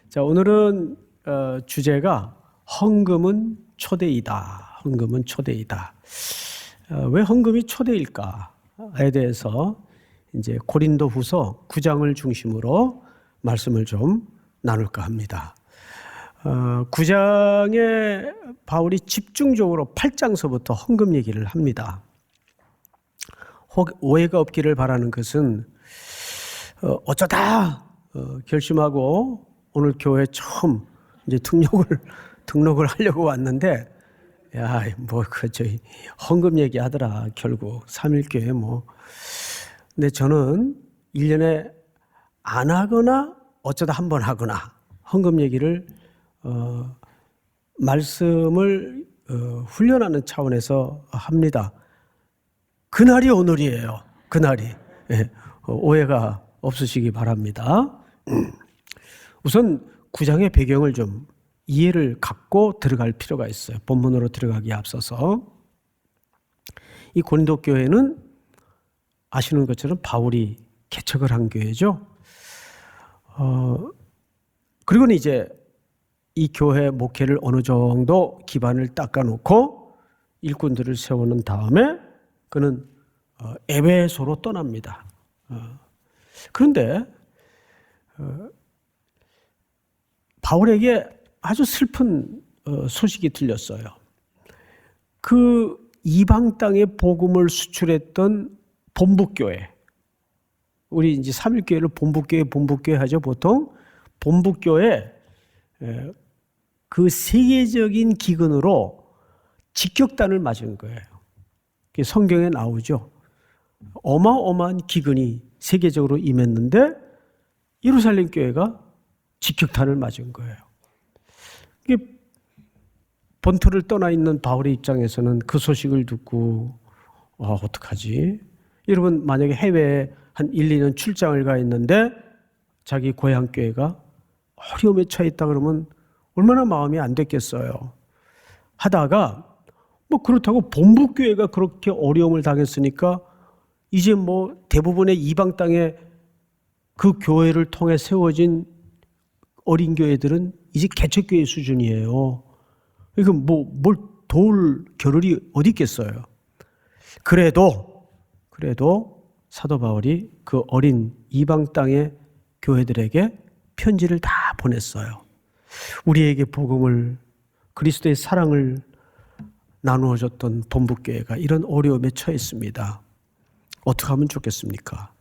자, 오늘은 주제가 헌금은 초대이다. 헌금은 초대이다. 왜 헌금이 초대일까에 대해서 이제 고린도후서 9장을 중심으로 말씀을 좀 나눌까 합니다. 9장에 바울이 집중적으로 8장서부터 헌금 얘기를 합니다. 오해가 없기를 바라는 것은 어쩌다 결심하고 오늘 교회 처음 이제 등록을 하려고 왔는데, 야, 저희 헌금 얘기하더라. 결국 3일교회 근데 저는 1년에 안 하거나 어쩌다 한 번 하거나 헌금 얘기를 말씀을 훈련하는 차원에서 합니다. 그날이 오늘이에요. 그날이. 예, 오해가 없으시기 바랍니다. 우선 9장의 배경을 좀 이해를 갖고 들어갈 필요가 있어요. 본문으로 들어가기에 앞서서. 이 고린도 교회는 아시는 것처럼 바울이 개척을 한 교회죠. 그리고는 이제 이 교회 목회를 어느 정도 기반을 닦아놓고 일꾼들을 세우는 다음에 그는 에베소로 떠납니다. 그런데 바울에게 아주 슬픈 소식이 들렸어요. 그 이방 땅에 복음을 수출했던 본부교회, 우리 이제 3일교회를 본부교회 하죠. 보통 본부교회 그 세계적인 기근으로 직격탄을 맞은 거예요. 성경에 나오죠. 어마어마한 기근이 세계적으로 임했는데 예루살렘 교회가 직격탄을 맞은 거예요. 이게 본토를 떠나 있는 바울의 입장에서는 그 소식을 듣고 어떡하지? 여러분, 만약에 해외에 한 1, 2년 출장을 가 있는데 자기 고향 교회가 어려움에 처해 있다 그러면 얼마나 마음이 안 됐겠어요. 하다가 그렇다고 본부교회가 그렇게 어려움을 당했으니까 이제 대부분의 이방 땅에 그 교회를 통해 세워진 어린 교회들은 이제 개척교회 수준이에요. 그러니까 뭘 도울 겨를이 어디 있겠어요. 그래도 사도 바울이 그 어린 이방 땅의 교회들에게 편지를 다 보냈어요. 우리에게 복음을, 그리스도의 사랑을 나누어줬던 본부교회가 이런 어려움에 처했습니다. 어떻게 하면 좋겠습니까?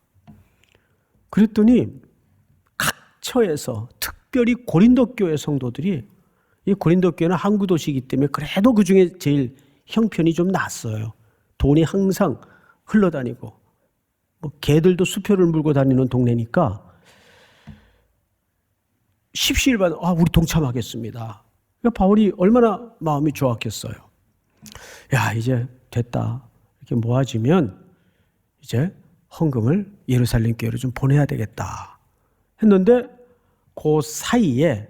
그랬더니 각 처에서 특별히 고린도 교회 성도들이, 이 고린도 교회는 항구 도시이기 때문에 그래도 그 중에 제일 형편이 좀 낫어요. 돈이 항상 흘러다니고 개들도 수표를 물고 다니는 동네니까 십시일반 우리 동참하겠습니다. 그러니까 바울이 얼마나 마음이 좋았겠어요. 야, 이제 됐다. 이렇게 모아지면 이제 헌금을 예루살렘 교회로 좀 보내야 되겠다 했는데 그 사이에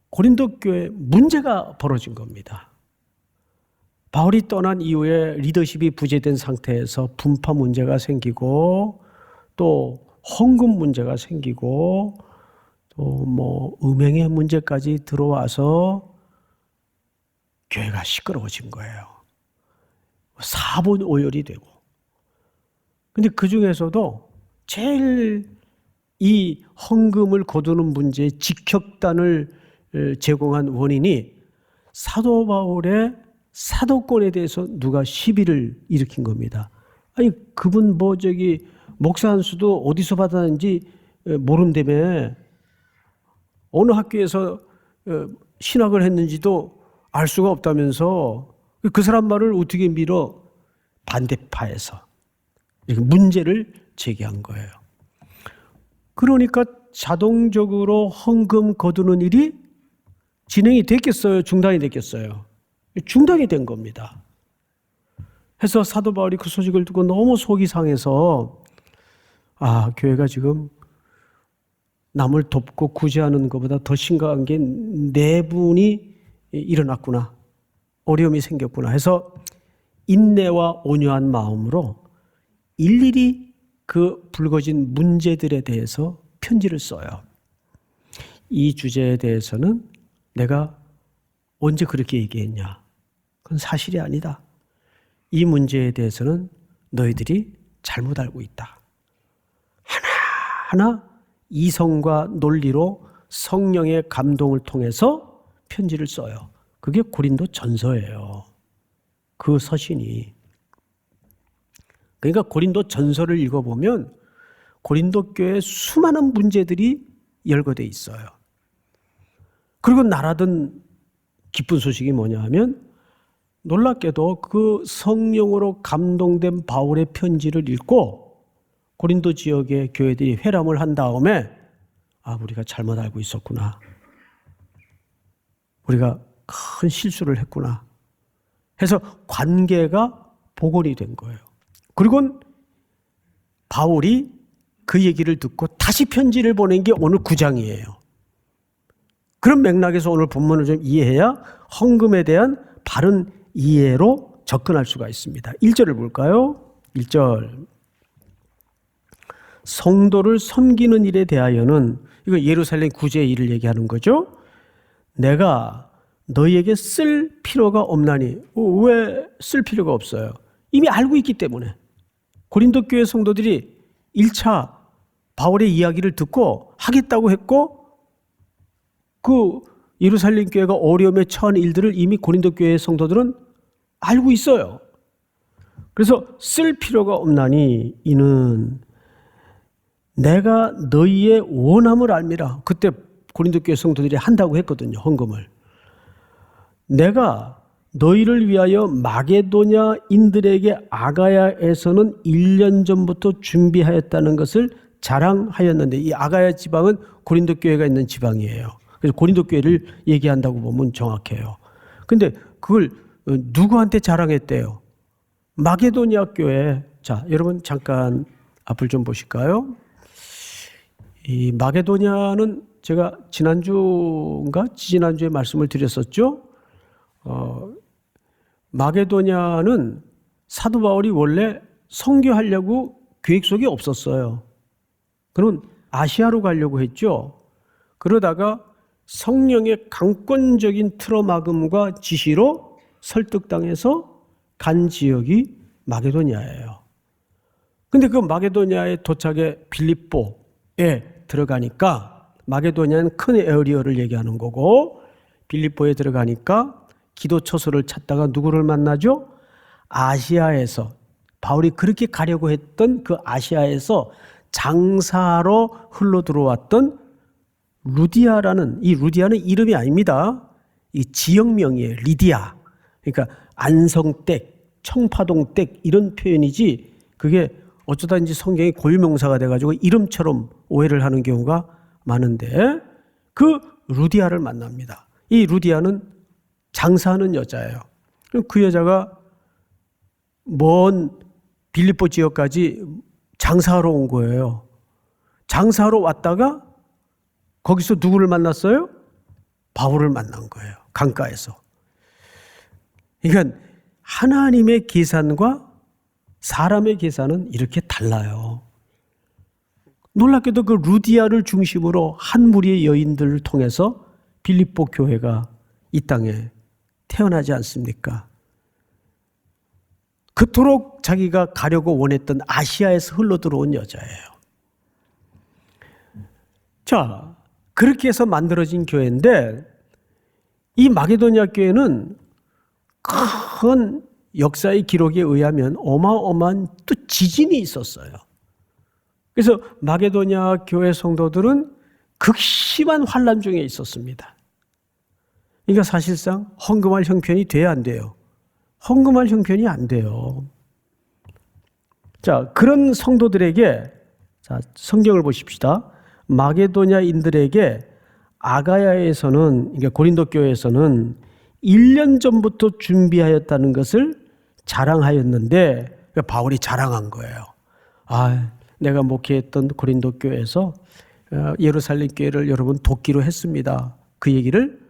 고린도 교회 문제가 벌어진 겁니다. 바울이 떠난 이후에 리더십이 부재된 상태에서 분파 문제가 생기고 또 헌금 문제가 생기고 또 음행의 문제까지 들어와서 교회가 시끄러워진 거예요. 사본 오열이 되고. 근데 그 중에서도 제일 이 헌금을 거두는 문제에 직격탄을 제공한 원인이 사도 바울의 사도권에 대해서 누가 시비를 일으킨 겁니다. 아니, 그분 목사 한 수도 어디서 받았는지 모른다며, 어느 학교에서 신학을 했는지도 알 수가 없다면서 그 사람 말을 어떻게 믿어? 반대파에서 이렇게 문제를 제기한 거예요. 그러니까 자동적으로 헌금 거두는 일이 진행이 됐겠어요? 중단이 됐겠어요? 중단이 된 겁니다. 해서 사도 바울이 그 소식을 듣고 너무 속이 상해서 교회가 지금 남을 돕고 구제하는 것보다 더 심각한 게 내분이 일어났구나, 어려움이 생겼구나 해서 인내와 온유한 마음으로 일일이 그 불거진 문제들에 대해서 편지를 써요. 이 주제에 대해서는 내가 언제 그렇게 얘기했냐? 그건 사실이 아니다. 이 문제에 대해서는 너희들이 잘못 알고 있다. 하나하나 이성과 논리로 성령의 감동을 통해서 편지를 써요. 그게 고린도 전서예요. 그 서신이. 그러니까 고린도 전서를 읽어보면 고린도 교회의 수많은 문제들이 열거되어 있어요. 그리고 나라든 기쁜 소식이 뭐냐 하면 놀랍게도 그 성령으로 감동된 바울의 편지를 읽고 고린도 지역의 교회들이 회람을 한 다음에 우리가 잘못 알고 있었구나. 우리가 큰 실수를 했구나. 해서 관계가 복원이 된 거예요. 그리고 바울이 그 얘기를 듣고 다시 편지를 보낸 게 오늘 9장이에요. 그런 맥락에서 오늘 본문을 좀 이해해야 헌금에 대한 바른 이해로 접근할 수가 있습니다. 1절을 볼까요? 1절. 성도를 섬기는 일에 대하여는, 이거 예루살렘 구제의 일을 얘기하는 거죠. 내가 너희에게 쓸 필요가 없나니. 왜 쓸 필요가 없어요? 이미 알고 있기 때문에. 고린도 교회 성도들이 1차 바울의 이야기를 듣고 하겠다고 했고, 그 예루살렘 교회가 어려움에 처한 일들을 이미 고린도 교회의 성도들은 알고 있어요. 그래서 쓸 필요가 없나니 이는 내가 너희의 원함을 알미라. 그때 고린도 교회 성도들이 한다고 했거든요. 헌금을. 내가 너희를 위하여 마게도냐인들에게 아가야에서는 1년 전부터 준비하였다는 것을 자랑하였는데, 이 아가야 지방은 고린도 교회가 있는 지방이에요. 그래서 고린도 교회를 얘기한다고 보면 정확해요. 근데 그걸 누구한테 자랑했대요? 마게도냐 교회. 자, 여러분 잠깐 앞을 좀 보실까요? 이 마게도냐는 제가 지난주인가 지지난주에 말씀을 드렸었죠. 마게도냐는 사도 바울이 원래 선교하려고 계획 속에 없었어요. 그는 아시아로 가려고 했죠. 그러다가 성령의 강권적인 틀어막음과 지시로 설득당해서 간 지역이 마게도냐예요. 근데 그 마게도냐에 도착해 빌립보에 들어가니까, 마게도냐는 큰 에어리어를 얘기하는 거고, 빌립보에 들어가니까 기도 처소를 찾다가 누구를 만나죠? 아시아에서, 바울이 그렇게 가려고 했던 그 아시아에서 장사로 흘러 들어왔던 루디아라는, 이 루디아는 이름이 아닙니다. 이 지역명이에요. 리디아. 그러니까 안성댁, 청파동댁 이런 표현이지, 그게 어쩌다든지 성경이 고유명사가 돼가지고 이름처럼 오해를 하는 경우가 많은데, 그 루디아를 만납니다. 이 루디아는 장사하는 여자예요. 그 여자가 먼 빌립보 지역까지 장사하러 온 거예요. 장사하러 왔다가 거기서 누구를 만났어요? 바울을 만난 거예요. 강가에서. 그러니까 하나님의 계산과 사람의 계산은 이렇게 달라요. 놀랍게도 그 루디아를 중심으로 한 무리의 여인들을 통해서 빌립보 교회가 이 땅에 태어나지 않습니까? 그토록 자기가 가려고 원했던 아시아에서 흘러들어온 여자예요. 자, 그렇게 해서 만들어진 교회인데, 이 마게도냐 교회는 큰 역사의 기록에 의하면 어마어마한 또 지진이 있었어요. 그래서 마게도냐 교회 성도들은 극심한 환난 중에 있었습니다. 그러니까 사실상 헌금할 형편이 돼야 안 돼요. 헌금할 형편이 안 돼요. 자, 그런 성도들에게, 자, 성경을 보십시다. 마게도냐인들에게 아가야에서는, 그러니까 고린도 교회에서는 1년 전부터 준비하였다는 것을 자랑하였는데, 그러니까 바울이 자랑한 거예요. 내가 목회했던 고린도 교회에서 예루살렘 교회를 여러분 돕기로 했습니다. 그 얘기를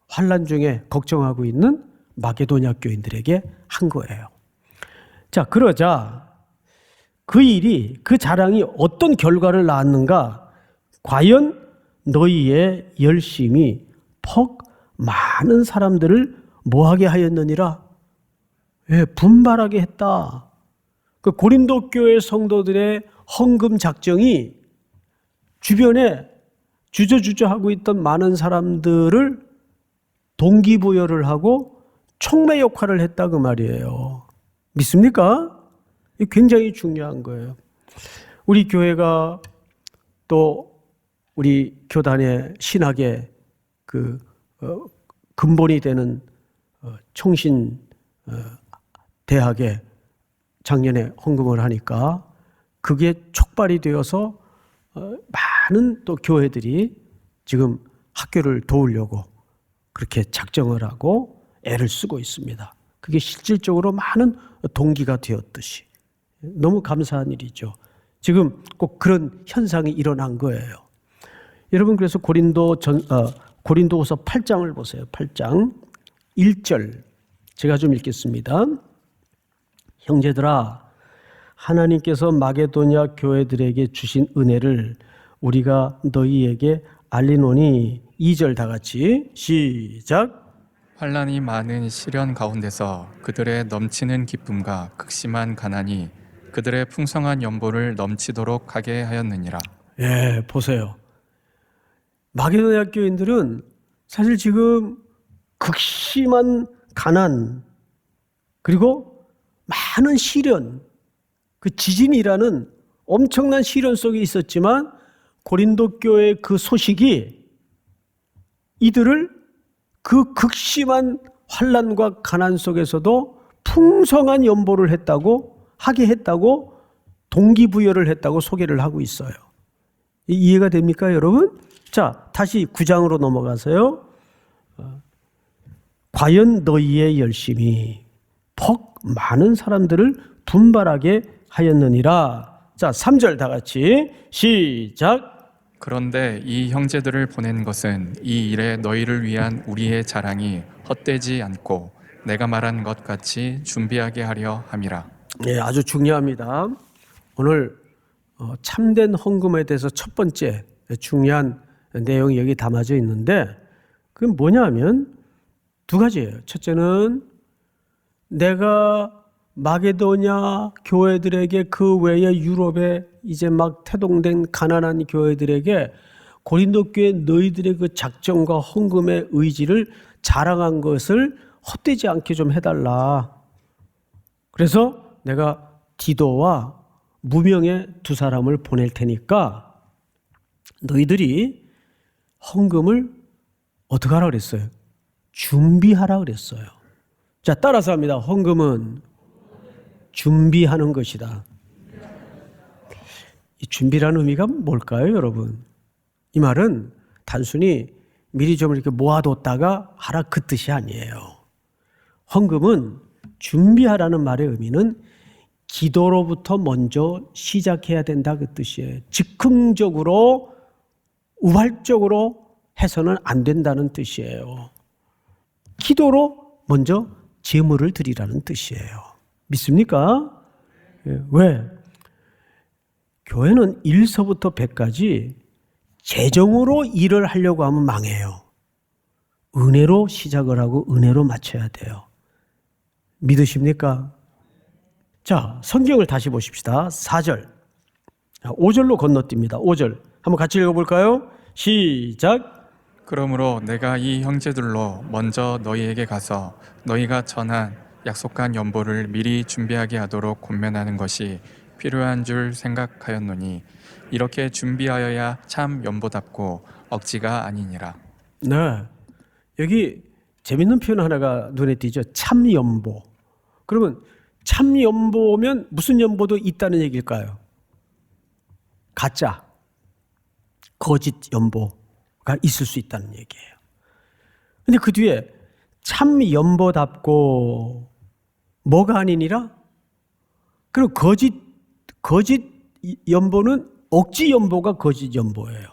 환난 중에 걱정하고 있는 마게도냐 교인들에게 한 거예요. 자, 그러자 그 일이, 그 자랑이 어떤 결과를 낳았는가? 과연 너희의 열심이 퍽 많은 사람들을 뭐하게 하였느니라? 예, 분발하게 했다. 그 고린도 교회 성도들의 헌금 작정이 주변에 주저주저하고 있던 많은 사람들을 동기부여를 하고 촉매 역할을 했다 그 말이에요. 믿습니까? 이게 굉장히 중요한 거예요. 우리 교회가 또 우리 교단의 신학의 그 근본이 되는 총신 대학에 작년에 헌금을 하니까 그게 촉발이 되어서 많은 또 교회들이 지금 학교를 도우려고 그렇게 작정을 하고 애를 쓰고 있습니다. 그게 실질적으로 많은 동기가 되었듯이 너무 감사한 일이죠. 지금 꼭 그런 현상이 일어난 거예요. 여러분, 그래서 고린도후서 8장을 보세요. 8장 1절 제가 좀 읽겠습니다. 형제들아, 하나님께서 마게도냐 교회들에게 주신 은혜를 우리가 너희에게 알리노니. 2절 다 같이 시작. 환난이 많은 시련 가운데서 그들의 넘치는 기쁨과 극심한 가난이 그들의 풍성한 연보를 넘치도록 하게 하였느니라. 예, 보세요. 마게도냐 교인들은 사실 지금 극심한 가난 그리고 많은 시련, 그 지진이라는 엄청난 시련 속에 있었지만 고린도 교회의 그 소식이 이들을 그 극심한 환난과 가난 속에서도 풍성한 연보를 하게 했다고 동기부여를 했다고 소개를 하고 있어요. 이해가 됩니까, 여러분? 자, 다시 9장으로 넘어가서요. 과연 너희의 열심이 퍽 많은 사람들을 분발하게 하였느니라. 자, 3절 다 같이 시작. 그런데 이 형제들을 보낸 것은 이 일에 너희를 위한 우리의 자랑이 헛되지 않고 내가 말한 것 같이 준비하게 하려 함이라. 네, 아주 중요합니다. 오늘 참된 헌금에 대해서 첫 번째 중요한 내용이 여기 담아져 있는데 그건 뭐냐면 두 가지예요. 첫째는 내가 마게도냐 교회들에게 그 외에 유럽에 이제 막 태동된 가난한 교회들에게 고린도 교회 너희들의 그 작정과 헌금의 의지를 자랑한 것을 헛되지 않게 좀 해달라. 그래서 내가 디도와 무명의 두 사람을 보낼 테니까 너희들이 헌금을 어떻게 하라 그랬어요? 준비하라 그랬어요. 자, 따라서 합니다. 헌금은 준비하는 것이다. 이 준비라는 의미가 뭘까요, 여러분? 이 말은 단순히 미리 좀 이렇게 모아뒀다가 하라 그 뜻이 아니에요. 헌금은 준비하라는 말의 의미는 기도로부터 먼저 시작해야 된다 그 뜻이에요. 즉흥적으로 우발적으로 해서는 안 된다는 뜻이에요. 기도로 먼저 제물을 드리라는 뜻이에요. 믿습니까? 왜? 교회는 1서부터 100까지 재정으로 일을 하려고 하면 망해요. 은혜로 시작을 하고 은혜로 마쳐야 돼요. 믿으십니까? 자, 성경을 다시 보십시다. 4절. 5절로 건너뜁니다. 5절. 한번 같이 읽어볼까요? 시작. 그러므로 내가 이 형제들로 먼저 너희에게 가서 너희가 전한 약속한 연보를 미리 준비하게 하도록 권면하는 것이 필요한 줄 생각하였노니 이렇게 준비하여야 참 연보답고 억지가 아니니라. 네. 여기 재밌는 표현 하나가 눈에 띄죠. 참 연보. 그러면 참 연보면 무슨 연보도 있다는 얘기일까요? 가짜, 거짓 연보가 있을 수 있다는 얘기예요. 근데 그 뒤에 참 연보답고 뭐가 아니니라? 그리고 거짓 연보는 억지 연보가 거짓 연보예요.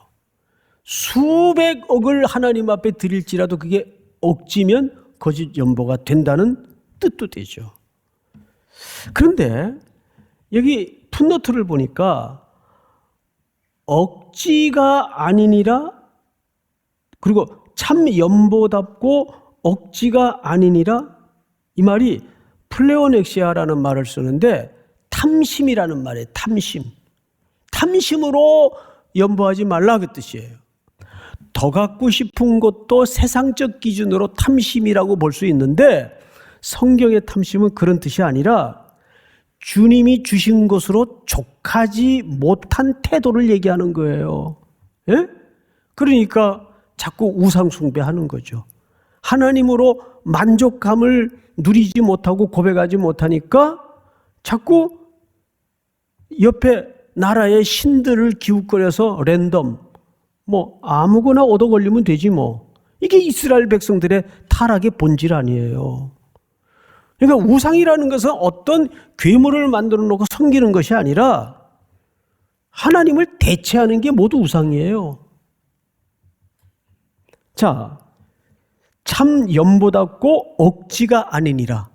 수백억을 하나님 앞에 드릴지라도 그게 억지면 거짓 연보가 된다는 뜻도 되죠. 그런데 여기 풋노트를 보니까 억지가 아니니라 그리고 참 연보답고 억지가 아니니라, 이 말이 플레오넥시아라는 말을 쓰는데 탐심이라는 말이에요. 탐심. 탐심으로 연보하지 말라 그 뜻이에요. 더 갖고 싶은 것도 세상적 기준으로 탐심이라고 볼 수 있는데 성경의 탐심은 그런 뜻이 아니라 주님이 주신 것으로 족하지 못한 태도를 얘기하는 거예요. 예? 그러니까 자꾸 우상 숭배하는 거죠. 하나님으로 만족감을 누리지 못하고 고백하지 못하니까 자꾸 옆에 나라의 신들을 기웃거려서 랜덤 뭐 아무거나 얻어 걸리면 되지 뭐. 이게 이스라엘 백성들의 타락의 본질 아니에요. 그러니까 우상이라는 것은 어떤 괴물을 만들어 놓고 섬기는 것이 아니라 하나님을 대체하는 게 모두 우상이에요. 자, 참 연보답고 억지가 아니니라.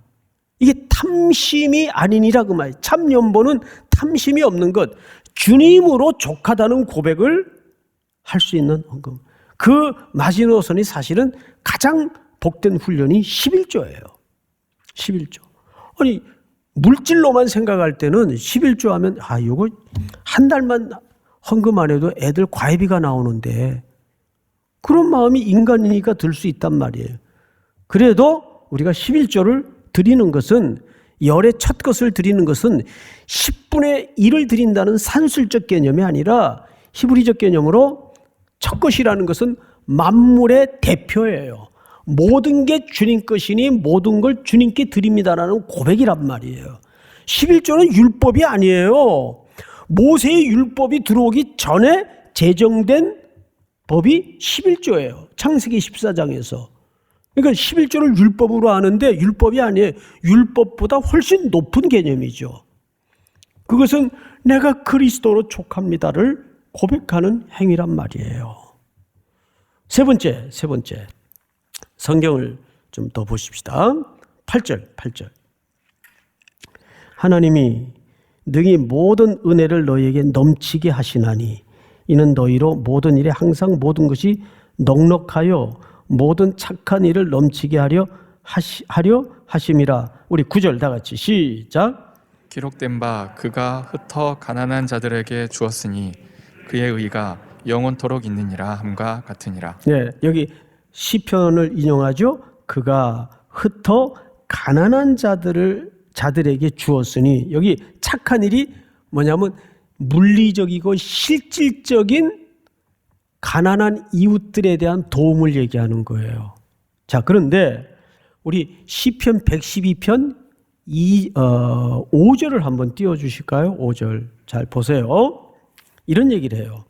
이게 탐심이 아니니라 그 말이에요. 참 연보는 탐심이 없는 것, 주님으로 족하다는 고백을 할 수 있는 헌금. 그 마지노선이 사실은 가장 복된 훈련이 11조예요. 11조. 아니 물질로만 생각할 때는 11조 하면 이거 한 달만 헌금 안 해도 애들 과외비가 나오는데 그런 마음이 인간이니까 들 수 있단 말이에요. 그래도 우리가 11조를 드리는 것은 열의 첫 것을 드리는 것은 10분의 1을 드린다는 산술적 개념이 아니라 히브리적 개념으로 첫 것이라는 것은 만물의 대표예요. 모든 게 주님 것이니 모든 걸 주님께 드립니다라는 고백이란 말이에요. 11조는 율법이 아니에요. 모세의 율법이 들어오기 전에 제정된 법이 11조예요. 창세기 14장에서. 그러니까 11조를 율법으로 하는데 율법이 아니에요. 율법보다 훨씬 높은 개념이죠. 그것은 내가 그리스도로 족합니다를 고백하는 행위란 말이에요. 세 번째. 성경을 좀 더 보십시다. 8절. 하나님이 능히 모든 은혜를 너희에게 넘치게 하시나니 이는 너희로 모든 일에 항상 모든 것이 넉넉하여 모든 착한 일을 넘치게 하려 하심이라. 우리 9절 다 같이 시작. 기록된 바 그가 흩어 가난한 자들에게 주었으니 그의 의가 영원토록 있느니라 함과 같으니라. 네, 여기 시편을 인용하죠. 그가 흩어 가난한 자들에게 주었으니, 여기 착한 일이 뭐냐면 물리적이고 실질적인 가난한 이웃들에 대한 도움을 얘기하는 거예요. 자, 그런데 우리 시편 112편 5절을 한번 띄워주실까요? 5절 잘 보세요. 이런 얘기를 해요.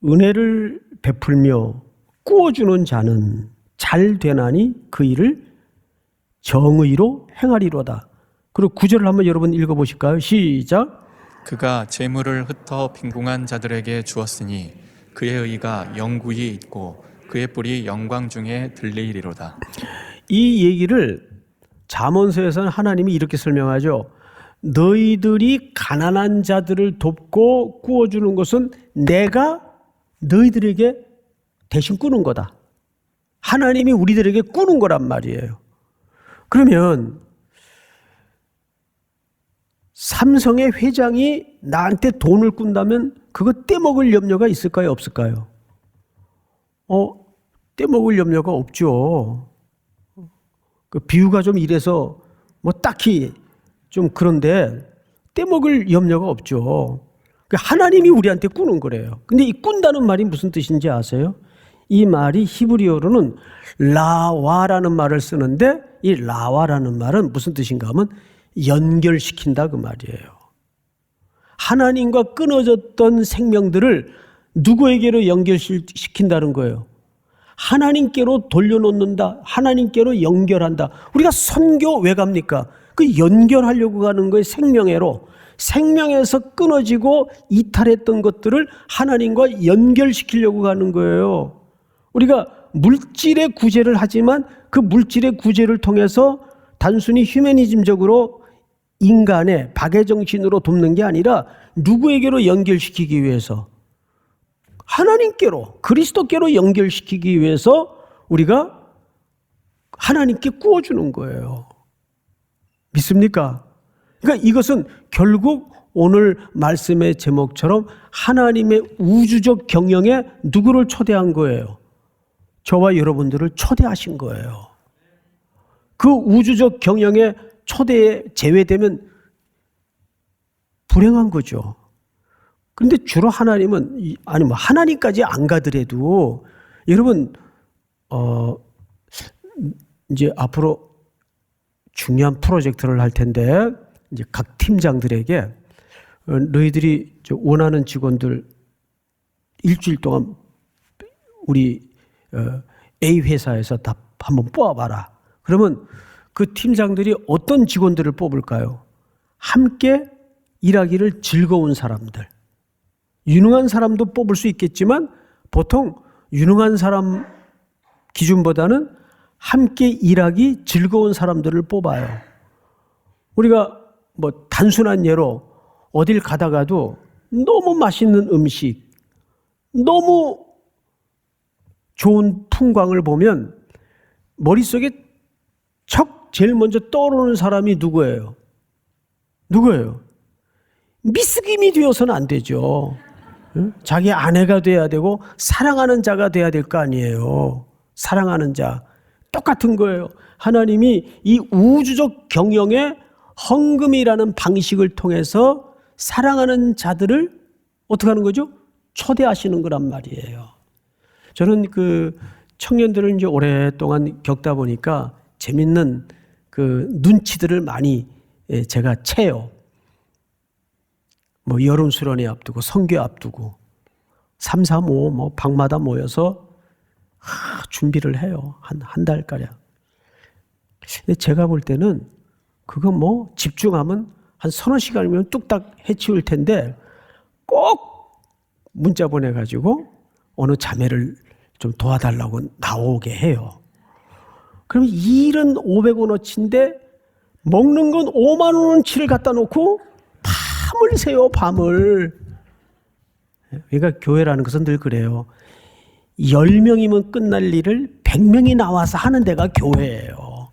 은혜를 베풀며 꾸어주는 자는 잘 되나니 그 일을 정의로 행하리로다. 그리고 9절을 한번 여러분 읽어보실까요? 시작. 그가 재물을 흩어 빈궁한 자들에게 주었으니 그의 의가 영구히 있고 그의 뿔이 영광 중에 들리리로다. 이 얘기를 잠언서에서는 하나님이 이렇게 설명하죠. 너희들이 가난한 자들을 돕고 꾸어주는 것은 내가 너희들에게 대신 꾸는 거다. 하나님이 우리들에게 꾸는 거란 말이에요. 그러면 삼성의 회장이 나한테 돈을 꾼다면 그거 떼먹을 염려가 있을까요? 없을까요? 떼먹을 염려가 없죠. 그 비유가 좀 이래서 뭐 딱히 좀 그런데 떼먹을 염려가 없죠. 하나님이 우리한테 꾸는 거래요. 근데 이 꾼다는 말이 무슨 뜻인지 아세요? 이 말이 히브리어로는 라와라는 말을 쓰는데 이 라와라는 말은 무슨 뜻인가 하면 연결시킨다 그 말이에요. 하나님과 끊어졌던 생명들을 누구에게로 연결시킨다는 거예요. 하나님께로 돌려놓는다. 하나님께로 연결한다. 우리가 선교 왜 갑니까? 그 연결하려고 가는 거예요. 생명애로. 생명에서 끊어지고 이탈했던 것들을 하나님과 연결시키려고 가는 거예요. 우리가 물질의 구제를 하지만 그 물질의 구제를 통해서 단순히 휴머니즘적으로 인간의 박애정신으로 돕는 게 아니라 누구에게로 연결시키기 위해서 하나님께로, 그리스도께로 연결시키기 위해서 우리가 하나님께 구워주는 거예요. 믿습니까? 그러니까 이것은 결국 오늘 말씀의 제목처럼 하나님의 우주적 경영에 누구를 초대한 거예요? 저와 여러분들을 초대하신 거예요. 그 우주적 경영에 초대에 제외되면 불행한 거죠. 그런데 주로 하나님은, 아니 뭐 하나님까지 안 가더라도 여러분 이제 앞으로 중요한 프로젝트를 할 텐데 이제 각 팀장들에게 너희들이 원하는 직원들 일주일 동안 우리 A 회사에서 다 한번 뽑아봐라. 그러면 그 팀장들이 어떤 직원들을 뽑을까요? 함께 일하기를 즐거운 사람들. 유능한 사람도 뽑을 수 있겠지만 보통 유능한 사람 기준보다는 함께 일하기 즐거운 사람들을 뽑아요. 우리가 뭐 단순한 예로 어딜 가다가도 너무 맛있는 음식, 너무 좋은 풍광을 보면 머릿속에 척 제일 먼저 떠오르는 사람이 누구예요? 누구예요? 미스김이 되어서는 안 되죠. 자기 아내가 돼야 되고 사랑하는 자가 돼야 될 거 아니에요. 사랑하는 자. 똑같은 거예요. 하나님이 이 우주적 경영의 헌금이라는 방식을 통해서 사랑하는 자들을 어떻게 하는 거죠? 초대하시는 거란 말이에요. 저는 그 청년들을 이제 오랫동안 겪다 보니까 재밌는 그 눈치들을 많이 제가 채요. 뭐 여름 수련회 앞두고 선교 앞두고 3, 4, 5 뭐 방마다 모여서 준비를 해요. 한 달가량. 근데 제가 볼 때는 그거 뭐 집중하면 한 서너 시간이면 뚝딱 해치울 텐데 꼭 문자 보내가지고 어느 자매를 좀 도와달라고 나오게 해요. 그럼 일은 500원어치인데 먹는 건 5만 원어치를 갖다 놓고 밤을 새요, 밤을. 그러니까 교회라는 것은 늘 그래요. 10명이면 끝날 일을 100명이 나와서 하는 데가 교회예요.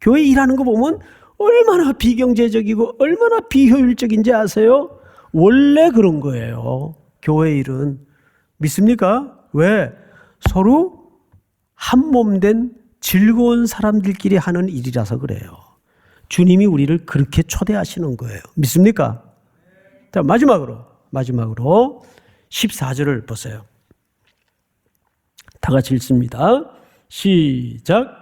교회 일하는 거 보면 얼마나 비경제적이고 얼마나 비효율적인지 아세요? 원래 그런 거예요. 교회 일은. 믿습니까? 왜? 서로 한 몸 된 즐거운 사람들끼리 하는 일이라서 그래요. 주님이 우리를 그렇게 초대하시는 거예요. 믿습니까? 자, 마지막으로 14절을 보세요. 다 같이 읽습니다. 시작.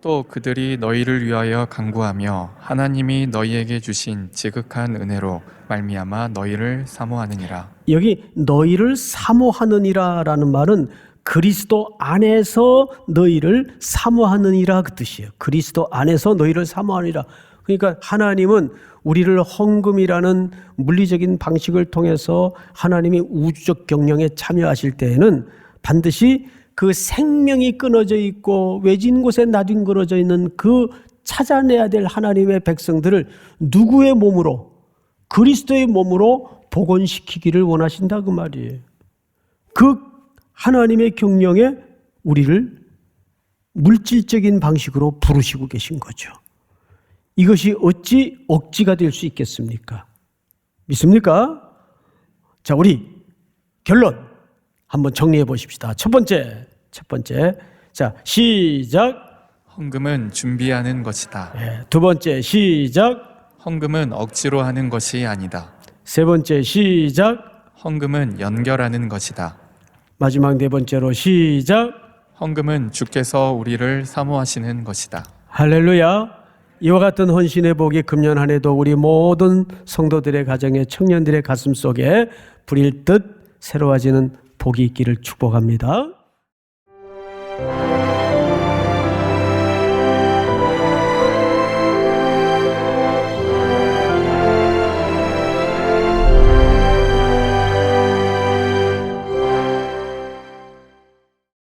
또 그들이 너희를 위하여 간구하며 하나님이 너희에게 주신 지극한 은혜로 말미암아 너희를 사모하느니라. 여기 너희를 사모하느니라 라는 말은 그리스도 안에서 너희를 사모하느니라 그 뜻이에요. 그리스도 안에서 너희를 사모하느니라. 그러니까 하나님은 우리를 헌금이라는 물리적인 방식을 통해서 하나님이 우주적 경영에 참여하실 때에는 반드시 그 생명이 끊어져 있고 외진 곳에 나뒹굴어져 있는 그 찾아내야 될 하나님의 백성들을 누구의 몸으로? 그리스도의 몸으로 복원시키기를 원하신다 그 말이에요. 그 하나님의 경영에 우리를 물질적인 방식으로 부르시고 계신 거죠. 이것이 어찌 억지가 될 수 있겠습니까? 믿습니까? 자, 우리 결론 한번 정리해 보십시다. 첫 번째. 자, 시작. 헌금은 준비하는 것이다. 두 번째, 시작. 헌금은 억지로 하는 것이 아니다. 세 번째, 시작. 헌금은 연결하는 것이다. 마지막 네 번째로 시작. 헌금은 주께서 우리를 사모하시는 것이다. 할렐루야. 이와 같은 헌신의 복이 금년 한 해도 우리 모든 성도들의 가정에 청년들의 가슴 속에 불일 듯 새로워지는 복이 있기를 축복합니다.